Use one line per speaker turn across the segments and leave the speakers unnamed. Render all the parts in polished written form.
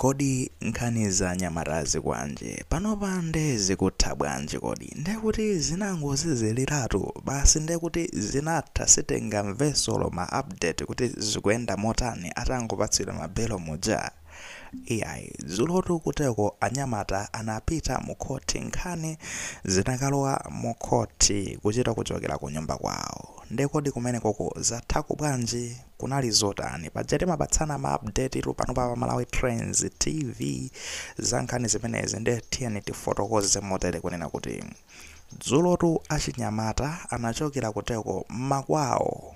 Kodi nkhani za nyamarazi kwanje panopa ndezi kutha bwanji kodi ndekuti zinangoziziliratu basi ndekuti zinatha sitingamvesolo ma update kuti zikuyenda motani atangopatsidwa mabelo muja. AI zulotu kuteko anyamata anapita mukhoti nkhani zinakalowa mukhoti kuchita kuchokera ku nyumba kwawo ndekodi kumene koko zatha bwanji kunali zotani pajati mapatsana ma update tu panopa pa Malawi Trends TV za nkhani zimenezi ndi tiyeni tifotokoze motere kunena kuti zulotu achinyamata anachokera kuteko makwawo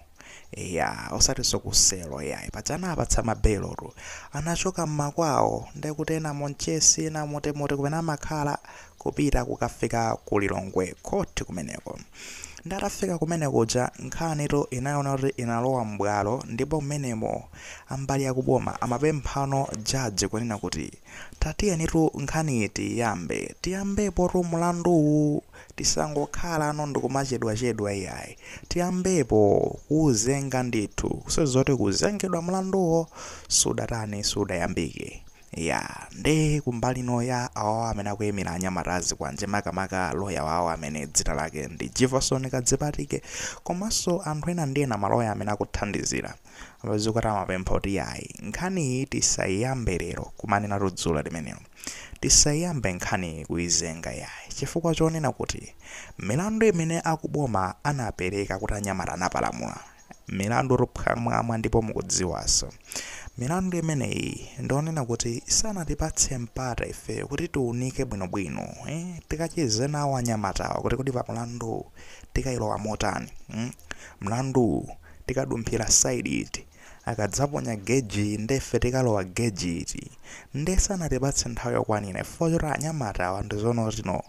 osati sokuselo yayi pachana apatsa mabelotu anachoka makwawo ndekuti ena monchesi na motemote kumene amakhala kupita kukafika kulilongwe khoti kumeneko ndatafika kumene kuja nkhanitu inaona kuti inalowa mbwalo ndipo mmenemo ambali akuboma amapemphano jaji kunena kuti tatiyenitu nkhani tiyambepo tu mulandu tisangokhala ano ndikumachedwachedwa iyayi tiyambepo kuzenga ndithu kusezoti kuzengedwa mulanduwo sudayambike ndi kumbalino ya awo amene akuyimira anyamarazi kwanje makamaka loya wawo amene dzina lake ndi Jefferson Kadzipatike komanso anthu ena ndi ena maloya amene akuthandizira amazikati amapempha kuti yayi nkhani tisayiyambe lero kumanena tudzulo limenelo tisayiyambe nkhani kuizenga yayi chifukwa chonena kuti milandu imene akuboma anapereka kuti anyamata anapalamula milandu ruphwamwamwa ndipo mukudziwaso milandu imeneyi ndionena kuti sanatipatse mpata ife kuti tiunike bwinobwino tikacheze nawo anyamatawa kuti pa mlandu tikayilowa motani mlandu tikadumphira side iti akadzaponya geji ndefe tikalowa geji iti sanatipatse nthawi yokwanira ifo choti anyamatawa ndizono tino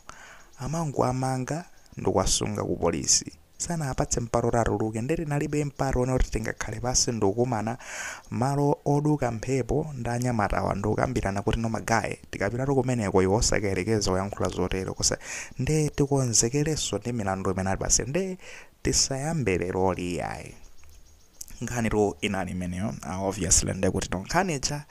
amangu amanga ndikuwasunga ku polisi sana apatse mparo ratuluke ndeti nalibe mparo one kuti tingakhale pasi ndikukumana malo oduka mphepo ndi anyamatawa ndikukambirana kuti nomagaye tikapitatu kumeneko iwo osakayerekeza kuyankhula zotero kosa nde tikonzekereso ndi milandu imene ali pasi nde tisayambe lero liyayi nkhanitu inali imeneyo obviously ndekuti nkhanicha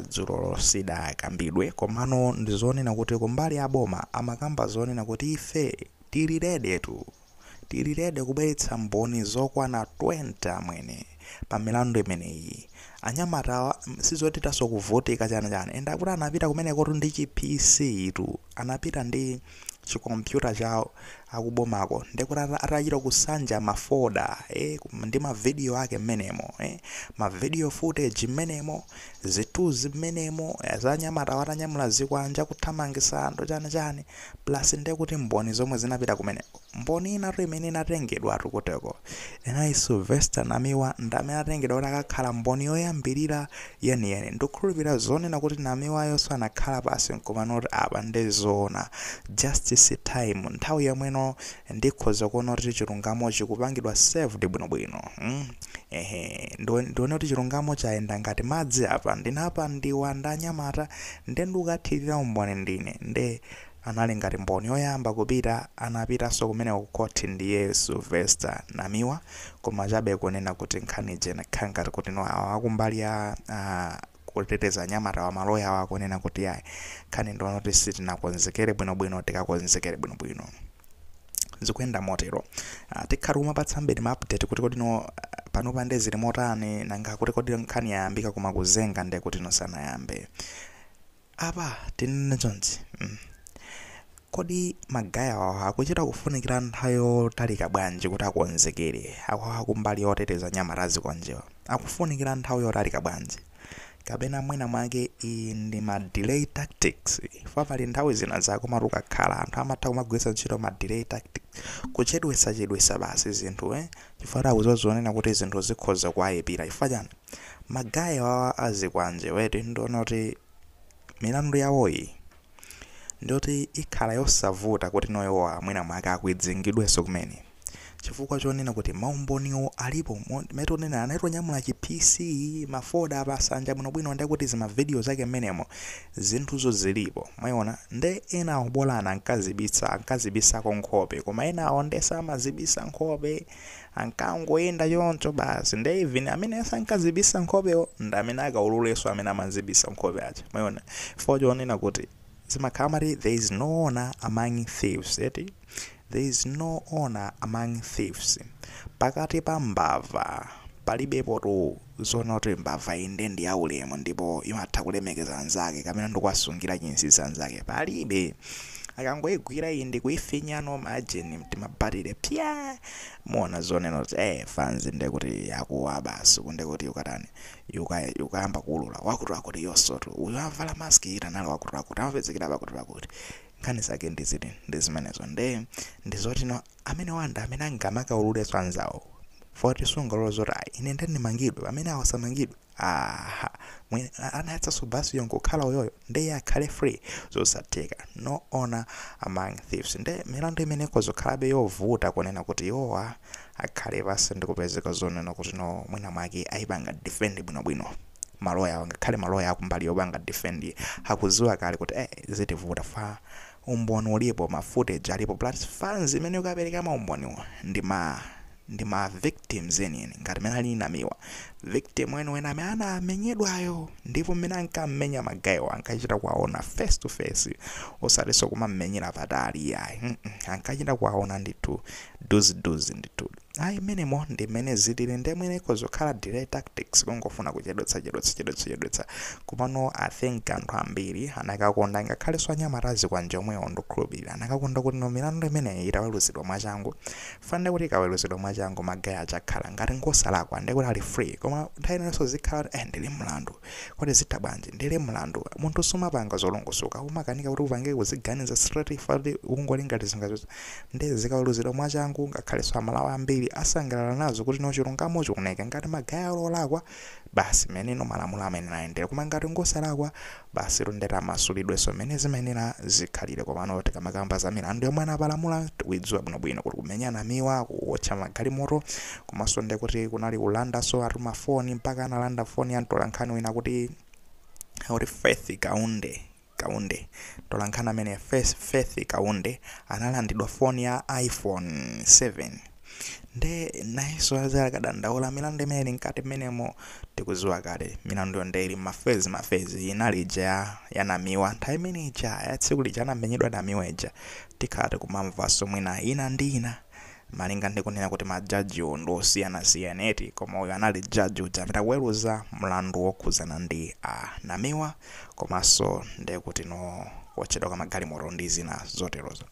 dzulo sidakambidwe komano ndizonena kuti kumbali aboma amakamba zonena kuti ife tilirede kubweretsa mboni zokwana 20 amwene pa milandu imeneyi anyamatawa sizoti taso kuvutika chana enda kuti anapita kumeneko ndi chi PC tu anapita ndi chikompyuta chawo akubomako ndekuti atachita kusanja mafoda ndi mavideo ake mmenemo mavideo footage mmenemo zituzi mmenemo zanyamatawa atanyamula zikwanja kuthamangisa anthu chani plus ndekuti mboni zomwe zinapita kumeneko mboni inatu imene inatengedwa atukuteko enayi Sylvester Namiwa ndamene atengedwa kuti akakhala mboni yoyambirira yeniyeni ndikukhulupirira zonena kuti Namiwayonso anakhala pasi nkomanoti apa ndezona justice time nthawi yomweno ndikhoza kuona kuti chilungamo chikupangidwa saved bwinobwino ndione kuti chilungamo chayenda ngati madzi apa ndinapa ndiwanda anyamata ndikukathirira umboni ndine nde anali ngati mboni yoyamba kupita anapitanso kumeneko kukhoti ndiye Sylvester Namiwa koma chabe kunena kuti nkhani jena khangati kuti no akumbali ya kuteteza anyamata wa maloya wakunena kuti yayi nkhani ndiona kuti sitinakonzekere bwinobwino tikakonzekere bwinobwino zikuyenda motero tikhala umapatsa mbiri ma update kuti kodi no panopa ndezili motani nanga kuti kodi nkhani yayambika koma kuzenga nde kuti no sanayambe apa tinene chonchi kodi magaya wawo akuchita kufunikira nthawi yotalika bwanji kuti akonzekere akumbali yoteteza anyamatazi konjewa akufunikira nthawi yotalika bwanji kapena mwina mwake ndi ma delay tactics pali nthawi zina zako maruka khala anthu amatha kumagwiritsa ntchito ma delay tactics kuchedwesa basi zinthu chifukwa akuzozonena kuti zinthu zikhoza kuwayipira chifukwa chani magaya wawa azikwanje wetu ndiona kuti milandu yawoyi ndoti ikhala yosavuta kuti noyowa mwina mwake akuidzingidwenso kumene chifukwa chonena kuti maumboniwo alipo metonena anatonyamula chi PC mafoda apasanja bwinobwino ndi kuti zima video zake menemo zinthuzo zilipo mwayiona nde ena obolana ankazibisa nkhope koma ena aondesa amazibisa nkhope ankangoyenda yoncho basi nde even amene sankazibisa nkhopewo ndamene akaululeso amene amazibisa nkhope aja mwayiona chifukwa chonena kuti zimakhamati there is no honor among thieves there is no honor among thieves pakati pa mbava palibepo tu zona kuti mbava inde ndi yaulemu ndipo imatha kulemekeza anzake kamene ndikuwasungira chinsinsi anzake palibe akangoigwira iyi ndi kuifinyano majeni mtimabatire pya muona zonena kuti fanzi nde kuti yakuwa basi kunde kuti ukatani yukayamba kuulula wakuti yosotu uyu avala maski itanalo wakuti amapezekera pakuti nkhani zake ndiziti ndizimenezo ndizoti no amene wanda amene angamakaululeso anzawo foti sungalo zoti ine ndimangidwe amene awasamangidwe anayatsa subasi yonkukhala uyoyo nde akhale free zosatheka no honor among thieves nde milandu imene kozokhalabe yovuta kunena kuti yowa akhale basi ndikupezeka zonena kuti no mwina mwake ayipanga defend bwinobwino maloya ngakhale maloya akumbali yobanga defend hakuziwa kale kuti zitivuta fa umboni ulipo ma footage alipo plus fans imene ukapereka maumboniwo ndi ma victims eni ngati mene ali namiwa victim wena amene amenyedwayo ndipo mmene ankamenya magayiwo ankachita kwaona face to face osatiso kumamenyera patali yayi ankachita kwaona ndithu duzi ndithu menemo ndi mene zitili ndi mwene kozokhala delay tactics kungofuna kuchedwetsa kumano I think anthu ambiri anakakonda ngakhale swanyamarazi kwanje omwewo ndokhulupirira anakakonda kuti no milandu imene itaweluzidwa mwachangu fande kuti ikaweluzidwa mwachangu magayi achakhala ngati ngosalakwa ndi kuti ali free koma nthawi inenso zikhala ndili mlandu kuti zitha bwanji ndili mlandu munthu sumapanga zolongosoka umakanika kuti upange kuziganiza straight fati ungolingati zingazo ndi zikaweluzidwa mwachangu ngakhale swamalawa ambiri asangalala nazo kuti no chilungamo chikuneka ngati magayi olakwa basi meneno malamulo amene naendera koma ngati ngosalakwa basi londera masulidweso mene zimenera zikhalire komano tikamakamba za milandu yomwe anapalamula tikuidziwa bwinobwino kuti kumenyana miwa kuwotcha magalimoto komanso ndi kuti kunali kulanda so atuma foni mpaka analanda foni ya mtolankhani wina kuti Faith Kaunde tolankhana amene Faith Kaunde analandidwa foni ya iPhone 7 nde naiso azakadandaula milandu imene nkati menemo tikuziwa kale milandu ndeli mafezi inalija yanamiwa nthawi imene ija yatsiku lija anamenyedwa namiwa ija tikhate kumamvaso mwina ina ndi ina malinga ndikunena kuti majaji ndosiyana eti koma uyo anali jaji uja amene akuweruza mlandu wokhuzana ndi namiwa komanso ndekuti no ochedwa kwa magalimoto ndi zina zoterozo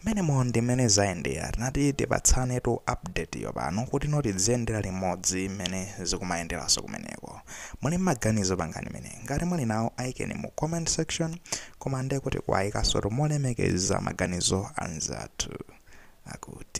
menemo ndi mene zayendera tinati tipatsane to update yopano kuti noti ziyendera limodzi mene zikumayenderaso kumeneko muli maganizo pangani mene ngati muli nawo ayikeni mu comment section koma ndekuti kuayikaso molemekeza maganizo anzathu akuti